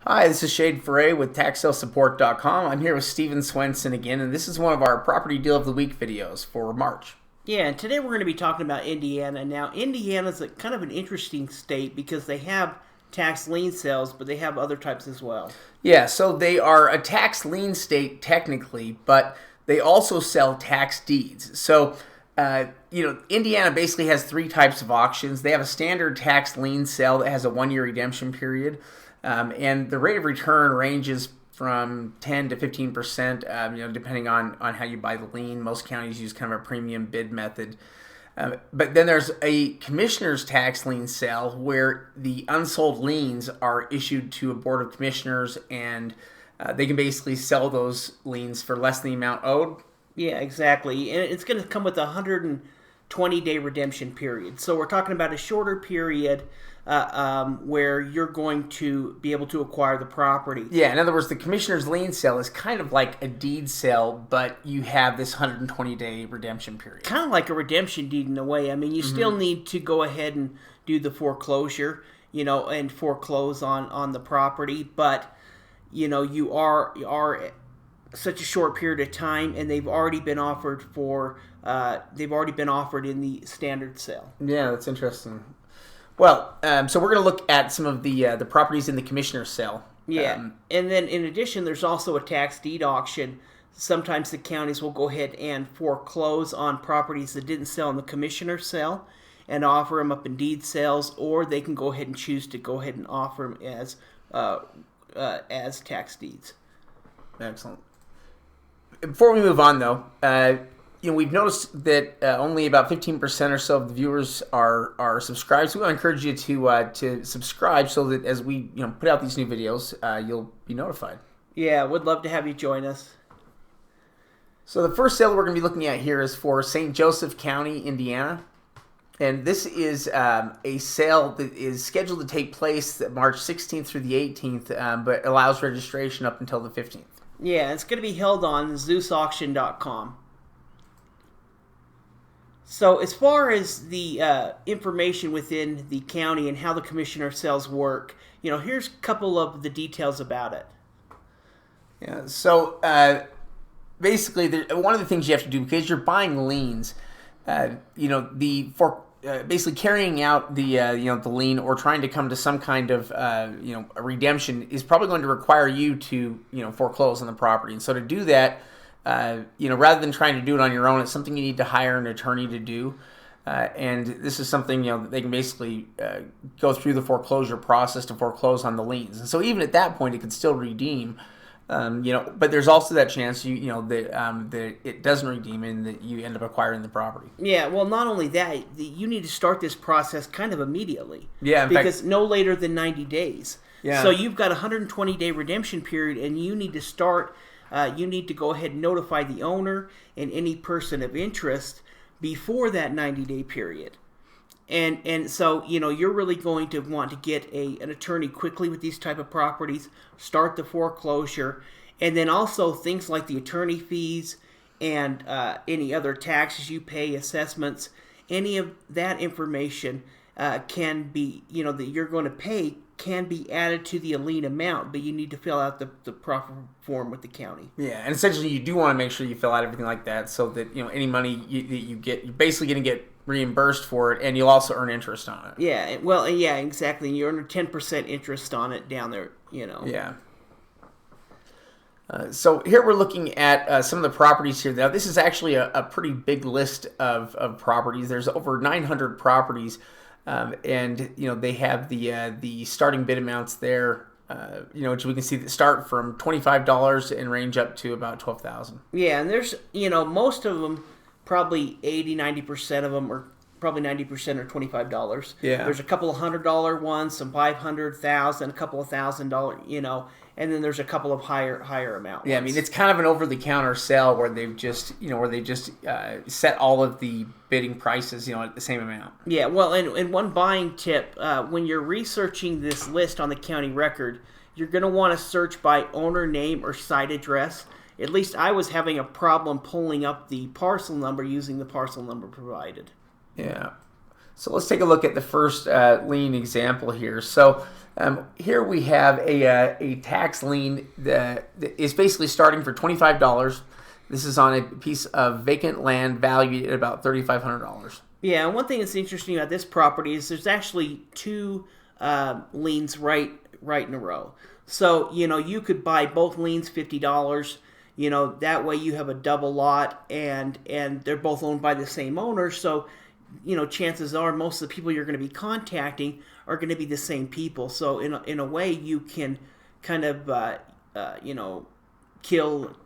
Hi, this is Ferre with TaxSaleSupport.com. I'm here with Swenson again, and this is one of our Property Deal of the Week videos for March. Yeah, and today we're going to be talking about Indiana. Now, Indiana's kind of an interesting state because they have tax lien sales, but they have other types as well. Yeah, so they are a tax lien state technically, but they also sell tax deeds. So, Indiana basically has three types of auctions. They have a standard tax lien sale that has a 1-year redemption period. And the rate of return ranges from 10 to 15%, depending on how you buy the lien. Most counties use kind of a premium bid method. But then there's a commissioner's tax lien sale where the unsold liens are issued to a board of commissioners, and they can basically sell those liens for less than the amount owed. Yeah, exactly. And it's going to come with a 120-day redemption period. So we're talking about a shorter period where you're going to be able to acquire the property. Yeah, in other words, the commissioner's lien sale is kind of like a deed sale, but you have this 120-day redemption period. Kind of like a redemption deed in a way. I mean, you still need to go ahead and do the foreclosure, and foreclose on the property, but you are such a short period of time, and they've already been offered in the standard sale. Yeah, that's interesting. Well, so we're going to look at some of the properties in the commissioner's sale. Yeah, and then in addition, there's also a tax deed auction. Sometimes the counties will go ahead and foreclose on properties that didn't sell in the commissioner's sale and offer them up in deed sales, or they can go ahead and choose to go ahead and offer them as tax deeds. Excellent. Before we move on, though, we've noticed that only about 15% or so of the viewers are subscribed. So we want to encourage you to subscribe so that as we put out these new videos, you'll be notified. Yeah, would love to have you join us. So the first sale we're going to be looking at here is for St. Joseph County, Indiana. And this is a sale that is scheduled to take place March 16th through the 18th, but allows registration up until the 15th. Yeah, it's going to be held on ZeusAuction.com. So as far as the information within the county and how the commissioner sales work, here's a couple of the details about it. Yeah. So basically, one of the things you have to do, because you're buying liens, basically carrying out the lien or trying to come to some kind of a redemption is probably going to require you to foreclose on the property. And so to do that, rather than trying to do it on your own, it's something you need to hire an attorney to do. And this is something that they can basically go through the foreclosure process to foreclose on the liens. And so even at that point, it could still redeem. But there's also that chance that it doesn't redeem and that you end up acquiring the property. Yeah, well, not only that, you need to start this process kind of immediately. Yeah, because no later than 90 days. Yeah. So you've got a 120-day redemption period, and you need to start. You need to go ahead and notify the owner and any person of interest before that 90-day period. And so, you're really going to want to get an attorney quickly with these type of properties, start the foreclosure, and then also things like the attorney fees and any other taxes you pay, assessments, any of that information can be, that you're going to pay can be added to the lien amount, but you need to fill out the proper form with the county. Yeah, and essentially you do want to make sure you fill out everything like that so that any money that you get, you're basically going to get reimbursed for it, and you'll also earn interest on it. Yeah, well, yeah, exactly. And you earn a 10% interest on it down there, Yeah. So here we're looking at some of the properties here. Now, this is actually a pretty big list of properties. There's over 900 properties, and they have the starting bid amounts there. Which we can see that start from $25 and range up to about $12,000. Yeah, and there's most of them. Probably 80-90% of them, or probably 90% are $25. Yeah. There's a couple of $100 ones, some $500,000, a couple of $1,000, and then there's a couple of higher amount ones. Yeah, I mean, it's kind of an over-the-counter sale where they've just set all of the bidding prices, at the same amount. Yeah, well, and one buying tip, when you're researching this list on the county record, you're going to want to search by owner name or site address. At least I was having a problem pulling up the parcel number using the parcel number provided. Yeah. So let's take a look at the first lien example here. So Here we have a tax lien that is basically starting for $25. This is on a piece of vacant land valued at about $3,500. Yeah, and one thing that's interesting about this property is there's actually two liens right in a row. So, you could buy both liens $50. That way you have a double lot, and they're both owned by the same owner. So, chances are most of the people you're going to be contacting are going to be the same people. So, in a way, you can kind of, kill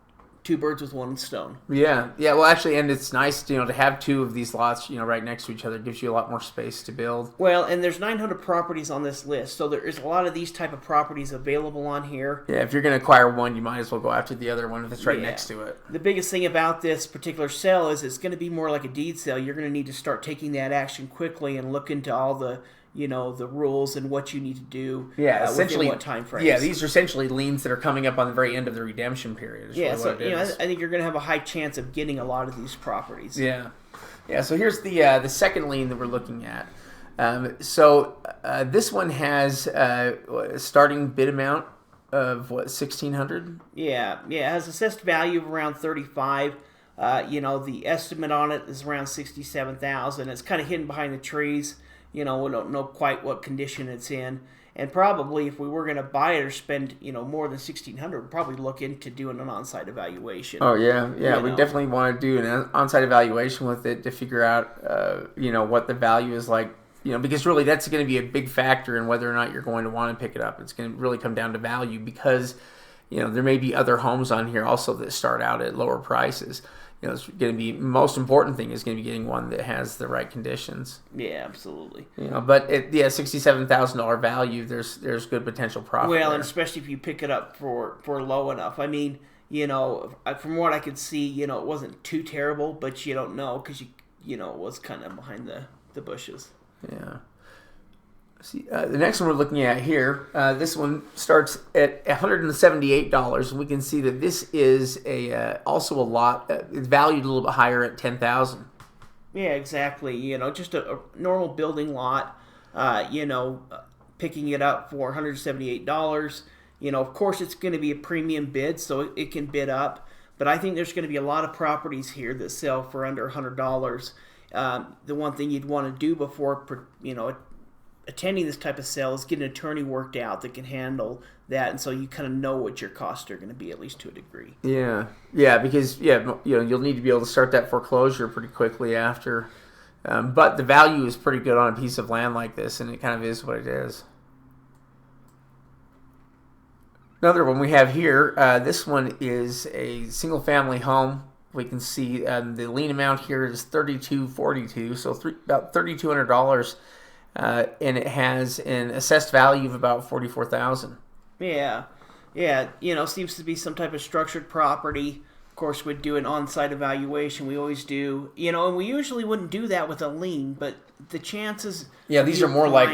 two birds with one stone. Yeah. Well, actually, and it's nice, to have two of these lots, right next to each other. It gives you a lot more space to build. Well, and there's 900 properties on this list, so there is a lot of these type of properties available on here. Yeah, if you're going to acquire one, you might as well go after the other one if it's right next to it. The biggest thing about this particular sale is it's going to be more like a deed sale. You're going to need to start taking that action quickly and look into all the the rules and what you need to do. Yeah, essentially, within what time frames. Yeah, these are essentially liens that are coming up on the very end of the redemption period. Yeah, so I think you're going to have a high chance of getting a lot of these properties. Yeah. So here's the second lien that we're looking at. This one has a starting bid amount of $1,600. Yeah. It has assessed value of around $35. The estimate on it is around $67,000. It's kind of hidden behind the trees. We don't know quite what condition it's in. And probably if we were going to buy it or spend, more than $1,600, we'd probably look into doing an on-site evaluation. Oh, yeah. We definitely want to do an on-site evaluation with it to figure out, what the value is like. Because really that's going to be a big factor in whether or not you're going to want to pick it up. It's going to really come down to value because, there may be other homes on here also that start out at lower prices. It's going to be most important thing is going to be getting one that has the right conditions. Yeah, absolutely. But $67,000 value, there's good potential profit. Well, there. And especially if you pick it up for low enough. I mean, from what I could see, it wasn't too terrible, but you don't know because it was kind of behind the bushes. Yeah. See, the next one we're looking at here, this one starts at $178, and we can see that this is also a lot. It's valued a little bit higher at $10,000. Yeah, exactly. Just a normal building lot. Picking it up for $178. Of course, it's going to be a premium bid, so it can bid up. But I think there's going to be a lot of properties here that sell for under $100. The one thing you'd want to do before, attending this type of sale is get an attorney worked out that can handle that, and so you kind of know what your costs are going to be, at least to a degree. Yeah, because you'll need to be able to start that foreclosure pretty quickly after. But the value is pretty good on a piece of land like this, and it kind of is what it is. Another one we have here, this one is a single-family home. We can see the lien amount here is $3,242, so about $3,200. And it has an assessed value of about $44,000. Yeah. Seems to be some type of structured property. Of course, we'd do an on-site evaluation. We always do. And we usually wouldn't do that with a lien, but the chances. Yeah, these are more like.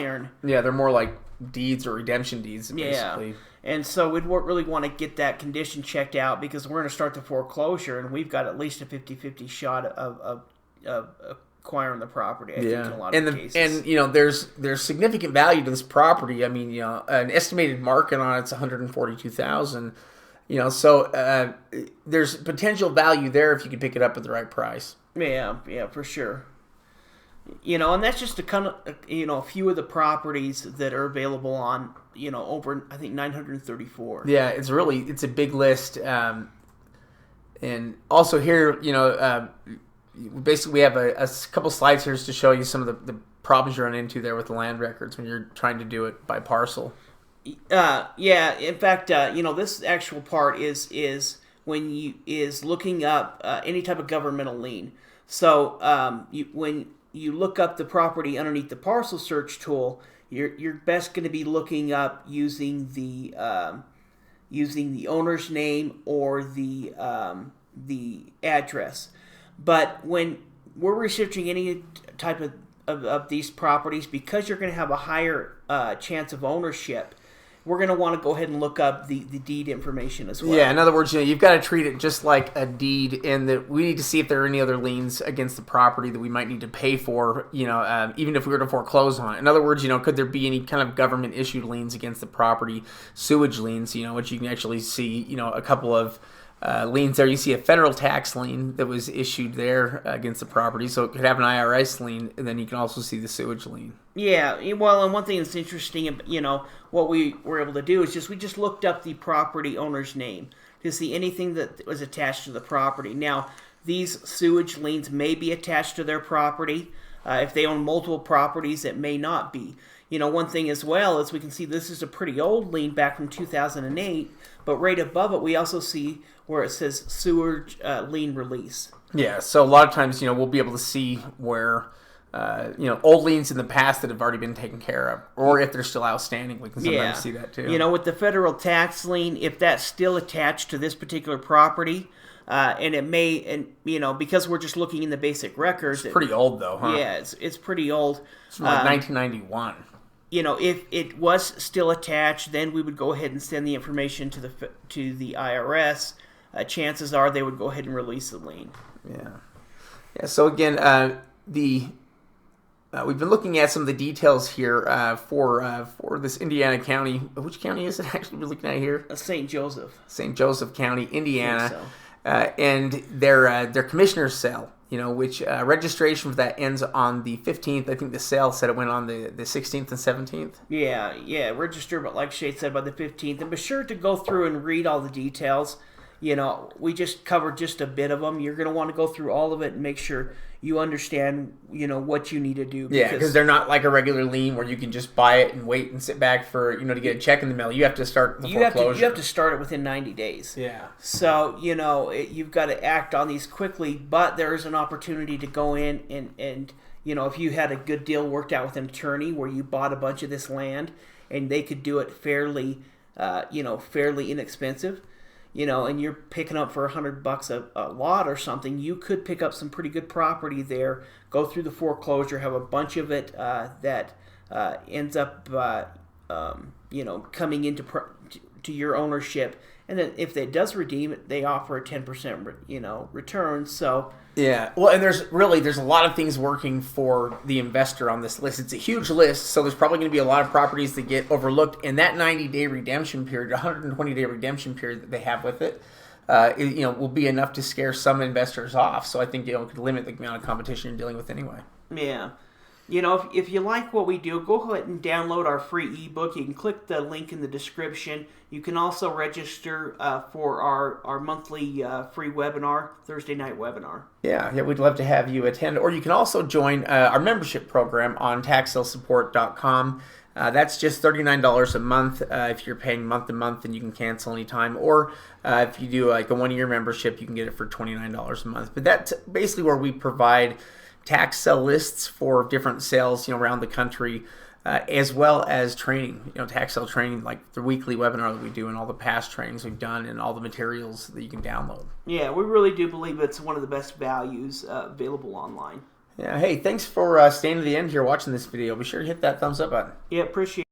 Yeah, they're more like deeds or redemption deeds, basically. Yeah. And so we'd really want to get that condition checked out because we're going to start the foreclosure, and we've got at least a 50-50 shot of acquiring the property. I think in a lot of cases. And there's significant value to this property. I mean, an estimated market on it's $142,000. So there's potential value there if you can pick it up at the right price. Yeah, for sure. And that's just a few of the properties that are available on over I think 934. Yeah, it's a big list. And also here, basically we have a couple slides here to show you some of the problems you run into there with the land records when you're trying to do it by parcel. Yeah. In fact, this actual part is looking up any type of governmental lien. So when you look up the property underneath the parcel search tool, you're best going to be looking up using the owner's name or the address. But when we're researching any type of these properties, because you're going to have a higher chance of ownership, we're going to want to go ahead and look up the deed information as well. Yeah, in other words, you've got to treat it just like a deed, in that we need to see if there are any other liens against the property that we might need to pay for, even if we were to foreclose on it. In other words, could there be any kind of government-issued liens against the property, sewage liens, which you can actually see, a couple of liens there. You see a federal tax lien that was issued there against the property, so it could have an IRS lien, and then you can also see the sewage lien. Yeah, well, and one thing that's interesting, what we were able to do is we just looked up the property owner's name to see anything that was attached to the property. Now, these sewage liens may be attached to their property. If they own multiple properties, it may not be. One thing as well is we can see this is a pretty old lien back from 2008, but right above it we also see where it says sewage lien release. Yeah, so a lot of times, we'll be able to see where, old liens in the past that have already been taken care of, or if they're still outstanding, we can sometimes see that too. With the federal tax lien, if that's still attached to this particular property, and it may, because we're just looking in the basic records. It's pretty old though, huh? Yeah, it's pretty old. It's from like 1991. If it was still attached, then we would go ahead and send the information to the IRS. Chances are they would go ahead and release the lien. Yeah. So again, we've been looking at some of the details here for this Indiana county. Which county is it actually we're looking at here? St. Joseph. St. Joseph County, Indiana. I think so. And their commissioner's sale, which registration for that ends on the 15th. I think the sale said it went on the 16th and 17th. Yeah, register, but like Shade said, by the 15th. And be sure to go through and read all the details. We just covered just a bit of them. You're going to want to go through all of it and make sure you understand, what you need to do. Because they're not like a regular lien where you can just buy it and wait and sit back for, to get a check in the mail. You have to start the foreclosure. You have to start it within 90 days. Yeah. So, you've got to act on these quickly, but there is an opportunity to go in and if you had a good deal worked out with an attorney where you bought a bunch of this land and they could do it fairly inexpensive, and you're picking up for $100 a lot or something, you could pick up some pretty good property there, go through the foreclosure, have a bunch of it that ends up, coming into to your ownership. And then if it does redeem it, they offer a 10%, return. So yeah, well, and there's a lot of things working for the investor on this list. It's a huge list, so there's probably going to be a lot of properties that get overlooked. And that 90-day redemption period, 120-day redemption period that they have with it, will be enough to scare some investors off. So I think it could limit the amount of competition you're dealing with anyway. Yeah. If you like what we do, go ahead and download our free ebook. You can click the link in the description. You can also register for our monthly free webinar, Thursday night webinar. Yeah, we'd love to have you attend. Or you can also join our membership program on taxsalesupport.com. That's just $39 a month if you're paying month to month, and you can cancel anytime. Or if you do like a one-year membership, you can get it for $29 a month. But that's basically where we provide tax sale lists for different sales, around the country, as well as training, tax sale training, like the weekly webinar that we do and all the past trainings we've done and all the materials that you can download. Yeah, we really do believe it's one of the best values available online. Yeah, hey, thanks for staying to the end here watching this video. Be sure to hit that thumbs up button. Yeah, appreciate it.